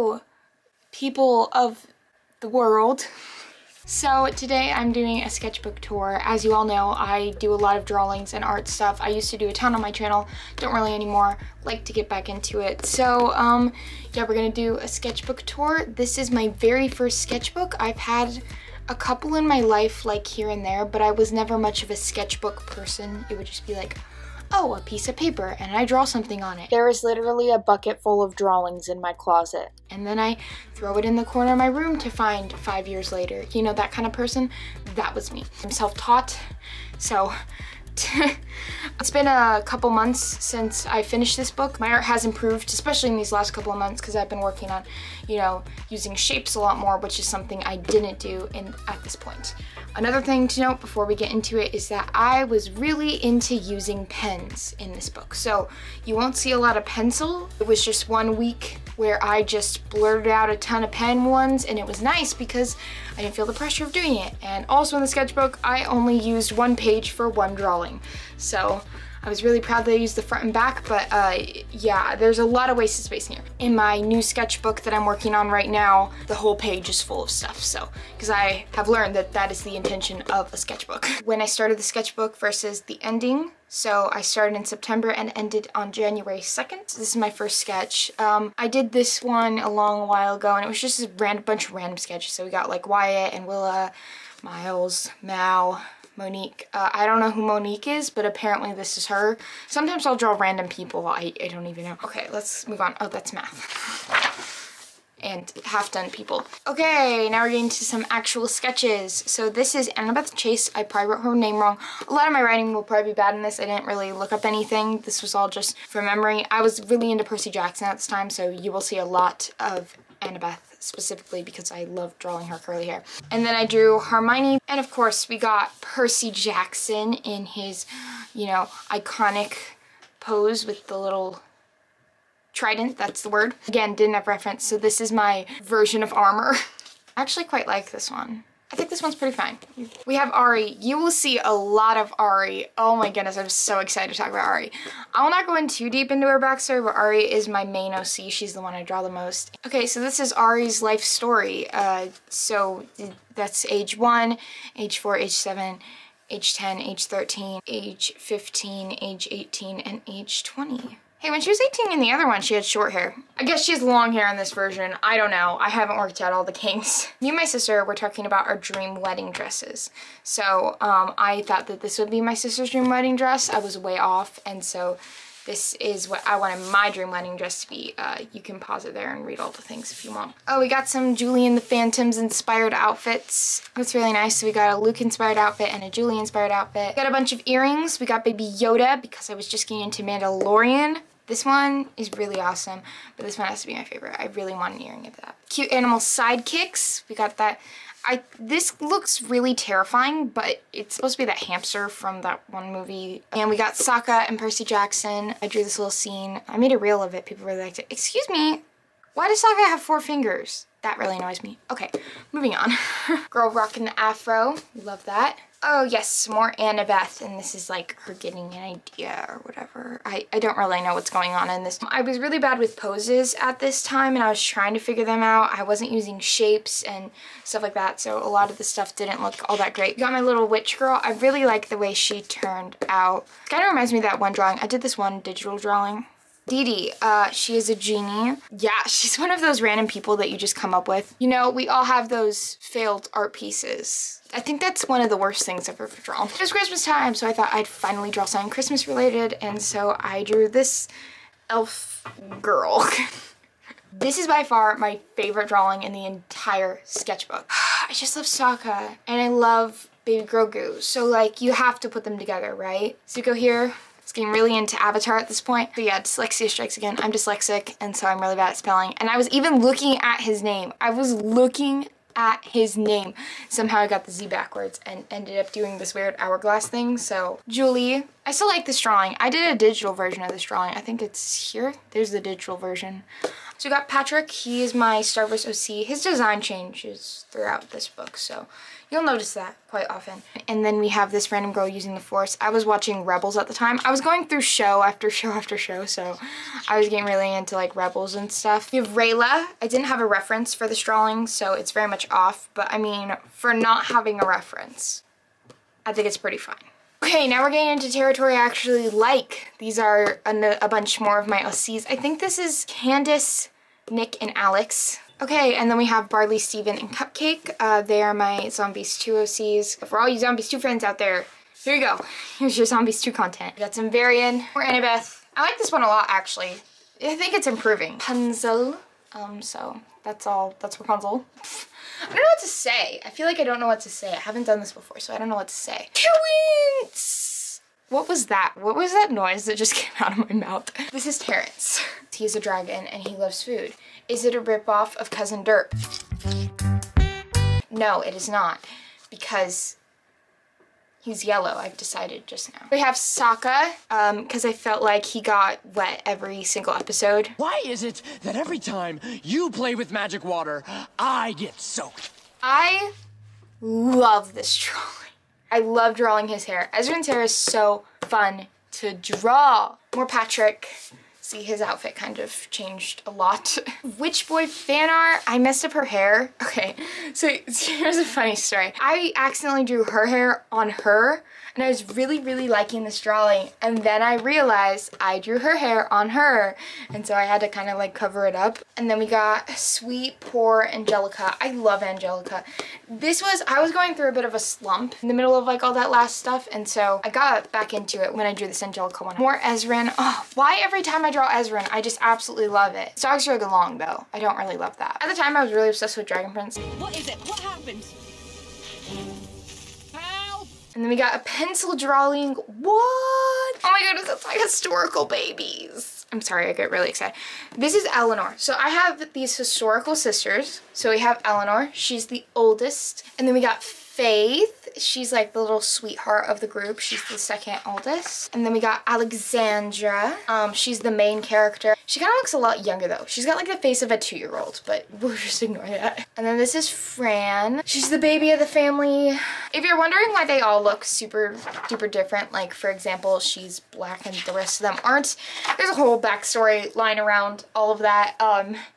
Hello, people of the world. So today I'm doing a sketchbook tour. As you all know, I do a lot of drawings and art stuff. I used to do a ton on my channel, don't really anymore, like to get back into it. So yeah, we're gonna do a sketchbook tour. This is my very first sketchbook. I've had a couple in my life, like here and there, but I was never much of a sketchbook person. It would just be like, oh, a piece of paper and I draw something on it. There is literally a bucket full of drawings in my closet. And then I throw it in the corner of my room to find 5 years later. You know, that kind of person? That was me. I'm self-taught, so it's been a couple months since I finished this book. My art has improved, especially in these last couple of months, because I've been working on, you know, using shapes a lot more, which is something I didn't do at this point. Another thing to note before we get into it is that I was really into using pens in this book. So you won't see a lot of pencil. It was just 1 week where I just blurted out a ton of pen ones, and it was nice because I didn't feel the pressure of doing it. And also in the sketchbook, I only used 1 page for 1 drawing. So I was really proud that I used the front and back, but yeah, there's a lot of wasted space in here. In my new sketchbook that I'm working on right now, the whole page is full of stuff, so, because I have learned that that is the intention of a sketchbook. When I started the sketchbook versus the ending, so I started in September and ended on January 2nd. This is my first sketch. I did this one a long while ago, and it was just a bunch of random sketches. So we got like Wyatt and Willa, Miles, Mal, Monique. I don't know who Monique is, but apparently this is her. Sometimes I'll draw random people. I don't even know. Okay, let's move on. Oh, that's math. And half-done people. Okay, now we're getting to some actual sketches. So this is Annabeth Chase. I probably wrote her name wrong. A lot of my writing will probably be bad in this. I didn't really look up anything. This was all just from memory. I was really into Percy Jackson at this time, so you will see a lot of Annabeth specifically because I love drawing her curly hair. And then I drew Hermione, and of course we got Percy Jackson in his, you know, iconic pose with the little trident, that's the word. Again, didn't have reference, so this is my version of armor. I actually quite like this one. I think this one's pretty fine. We have Ari. You will see a lot of Ari. Oh my goodness, I'm so excited to talk about Ari. I will not go in too deep into her backstory, but Ari is my main OC. She's the one I draw the most. Okay, so this is Ari's life story. So that's age 1, age 4, age 7, age 10, age 13, age 15, age 18, and age 20. Hey, when she was 18 in the other one, she had short hair. I guess she has long hair in this version. I don't know. I haven't worked out all the kinks. Me and my sister were talking about our dream wedding dresses. So I thought that this would be my sister's dream wedding dress. I was way off, and so this is what I wanted my dream wedding dress to be. You can pause it there and read all the things if you want. Oh, we got some Julie and the Phantoms inspired outfits. That's really nice. So we got a Luke inspired outfit and a Julie inspired outfit. Got a bunch of earrings. We got baby Yoda because I was just getting into Mandalorian. This one is really awesome, but this one has to be my favorite. I really want an earring of that. Cute animal sidekicks. We got that. This looks really terrifying, but it's supposed to be that hamster from that one movie. And we got Sokka and Percy Jackson. I drew this little scene. I made a reel of it. People really liked it. Excuse me, why does Sokka have 4 fingers? That really annoys me. Okay, moving on. Girl rocking the afro. Love that. Oh yes, more Annabeth, and this is like her getting an idea or whatever. I don't really know what's going on in this. I was really bad with poses at this time, and I was trying to figure them out. I wasn't using shapes and stuff like that, so a lot of the stuff didn't look all that great. Got my little witch girl. I really like the way she turned out. Kind of reminds me of that one drawing. I did this one digital drawing. Dee Dee, she is a genie. Yeah, she's one of those random people that you just come up with. You know, we all have those failed art pieces. I think that's one of the worst things I've ever drawn. It was Christmas time, so I thought I'd finally draw something Christmas related, and so I drew this elf girl. This is by far my favorite drawing in the entire sketchbook. I just love Sokka, and I love baby Grogu, so like you have to put them together, right? Zuko here. It's getting really into Avatar at this point. But yeah, dyslexia strikes again. I'm dyslexic, and so I'm really bad at spelling. And I was even looking at his name. I was looking at his name. Somehow I got the Z backwards and ended up doing this weird hourglass thing. So Julie, I still like this drawing. I did a digital version of this drawing. I think it's here. There's the digital version. So we got Patrick. He is my Star Wars OC. His design changes throughout this book, so you'll notice that quite often. And then we have this random girl using the Force. I was watching Rebels at the time. I was going through show after show after show, so I was getting really into like Rebels and stuff. We have Rayla. I didn't have a reference for this drawing, so it's very much off, but I mean, for not having a reference, I think it's pretty fine. Okay, now we're getting into territory I actually like. These are a bunch more of my OCs. I think this is Candace, Nick, and Alex. Okay, and then we have Barley, Steven, and Cupcake. They are my Zombies 2 OCs. For all you Zombies 2 fans out there, here you go. Here's your Zombies 2 content. We got some Varian or Annabeth. I like this one a lot, actually. I think it's improving. Rapunzel. So that's all. That's Rapunzel. I don't know what to say. I feel like I don't know what to say. I haven't done this before, so I don't know what to say. Terrence! What was that? What was that noise that just came out of my mouth? This is Terrence. He's a dragon and he loves food. Is it a ripoff of Cousin Dirt? No, it is not. Because he's yellow, I've decided just now. We have Sokka, because I felt like he got wet every single episode. Why is it that every time you play with magic water, I get soaked? I love this drawing. I love drawing his hair. Ezra's hair is so fun to draw. More Patrick. See, his outfit kind of changed a lot. Witch Boy fan art. I messed up her hair. Okay, so here's a funny story. I accidentally drew her hair on her, and I was really liking this drawing, and then I realized I drew her hair on her, and so I had to kind of like cover it up. And then we got Sweet Poor Angelica. I love Angelica. I was going through a bit of a slump in the middle of like all that last stuff, and so I got back into it when I drew this Angelica one. More Ezran. Oh, why every time I draw Ezran, I just absolutely love it. It's dogs really long though. I don't really love that. At the time, I was really obsessed with Dragon Prince. What is it? What happened? Help! And then we got a pencil drawing. What? Oh my goodness, it's like historical babies. I'm sorry, I get really excited. This is Eleanor. So I have these historical sisters. So we have Eleanor, she's the oldest. And then we got Faith. She's like the little sweetheart of the group. She's the second oldest. And then we got Alexandra. She's the main character. She kind of looks a lot younger though. She's got like the face of a 2-year-old, but we'll just ignore that. And then this is Fran. She's the baby of the family. If you're wondering why they all look super duper different, like for example, she's black and the rest of them aren't, there's a whole backstory lying around all of that.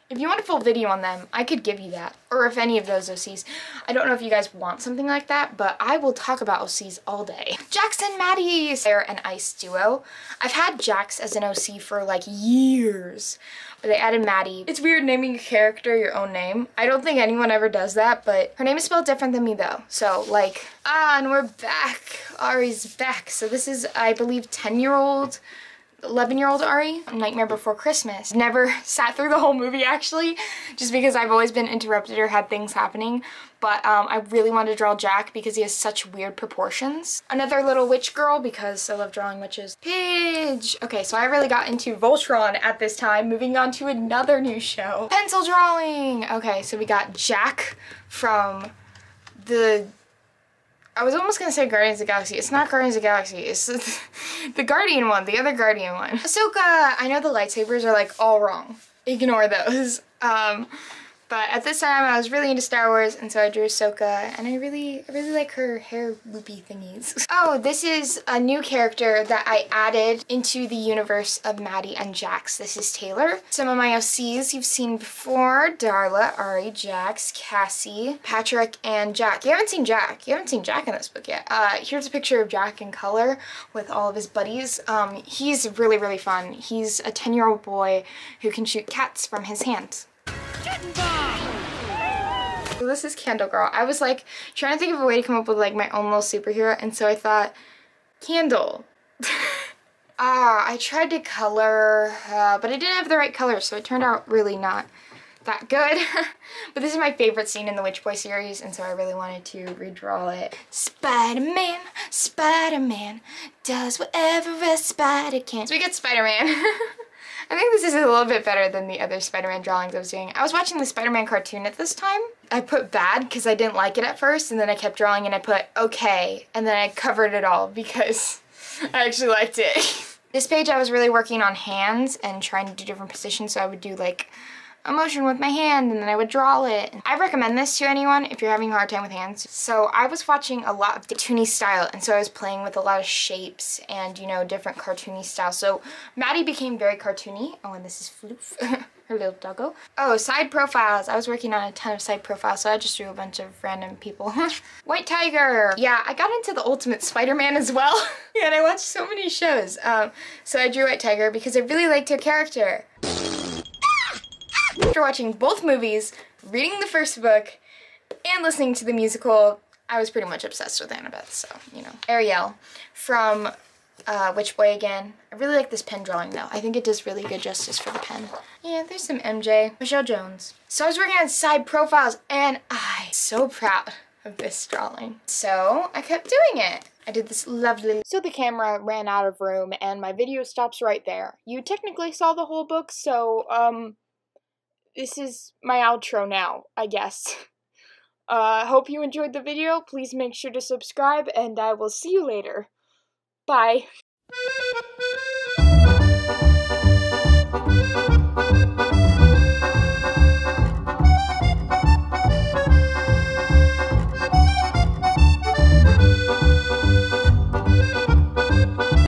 If you want a full video on them, I could give you that. Or if any of those OCs. I don't know if you guys want something like that, but I will talk about OCs all day. Jax and Maddie! They're an ice duo. I've had Jax as an OC for like years, but they added Maddie. It's weird naming a character your own name. I don't think anyone ever does that, but her name is spelled different than me though. So like, and we're back. Ari's back. So this is, I believe, 10-year-old 11-year-old Ari, Nightmare Before Christmas. Never sat through the whole movie actually, just because I've always been interrupted or had things happening. But I really wanted to draw Jack because he has such weird proportions. Another little witch girl because I love drawing witches. Pidge! Okay, so I really got into Voltron at this time, moving on to another new show. Pencil drawing! Okay, so we got Jack from I was almost gonna say Guardians of the Galaxy. It's not Guardians of the Galaxy. It's the Guardian one, the other Guardian one. Ahsoka! I know the lightsabers are like all wrong. Ignore those. But at this time I was really into Star Wars, and so I drew Ahsoka, and I really like her hair loopy thingies. Oh, this is a new character that I added into the universe of Maddie and Jax. This is Taylor. Some of my OCs you've seen before: Darla, Ari, Jax, Cassie, Patrick, and Jack. You haven't seen Jack. You haven't seen Jack in this book yet. Here's a picture of Jack in color with all of his buddies. He's really fun. He's a 10-year-old boy who can shoot cats from his hands. So this is Candle Girl. I was like trying to think of a way to come up with like my own little superhero, and so I thought Candle. I tried to color, but I didn't have the right color, so it turned out really not that good. But this is my favorite scene in the Witch Boy series, and so I really wanted to redraw it. Spider-Man, Spider-Man does whatever a spider can. So we get Spider-Man. I think this is a little bit better than the other Spider-Man drawings I was doing. I was watching the Spider-Man cartoon at this time. I put bad because I didn't like it at first, and then I kept drawing and I put okay, and then I covered it all because I actually liked it. This page I was really working on hands and trying to do different positions, so I would do like a motion with my hand and then I would draw it. I recommend this to anyone if you're having a hard time with hands. So I was watching a lot of cartoony style, and so I was playing with a lot of shapes and, you know, different cartoony styles. So Maddie became very cartoony. Oh, and this is Floof, her little doggo. Oh, side profiles. I was working on a ton of side profiles, so I just drew a bunch of random people. White Tiger. Yeah, I got into the Ultimate Spider-Man as well. Yeah, and I watched so many shows. So I drew White Tiger because I really liked her character. After watching both movies, reading the first book, and listening to the musical, I was pretty much obsessed with Annabeth, so, you know. Ariel from Which Boy Again. I really like this pen drawing though. I think it does really good justice for the pen. Yeah, there's some MJ. Michelle Jones. So I was working on side profiles, and I'm so proud of this drawing. So I kept doing it. I did this lovely... So the camera ran out of room, and my video stops right there. You technically saw the whole book, so, this is my outro now, I guess. Hope you enjoyed the video. Please make sure to subscribe, and I will see you later. Bye.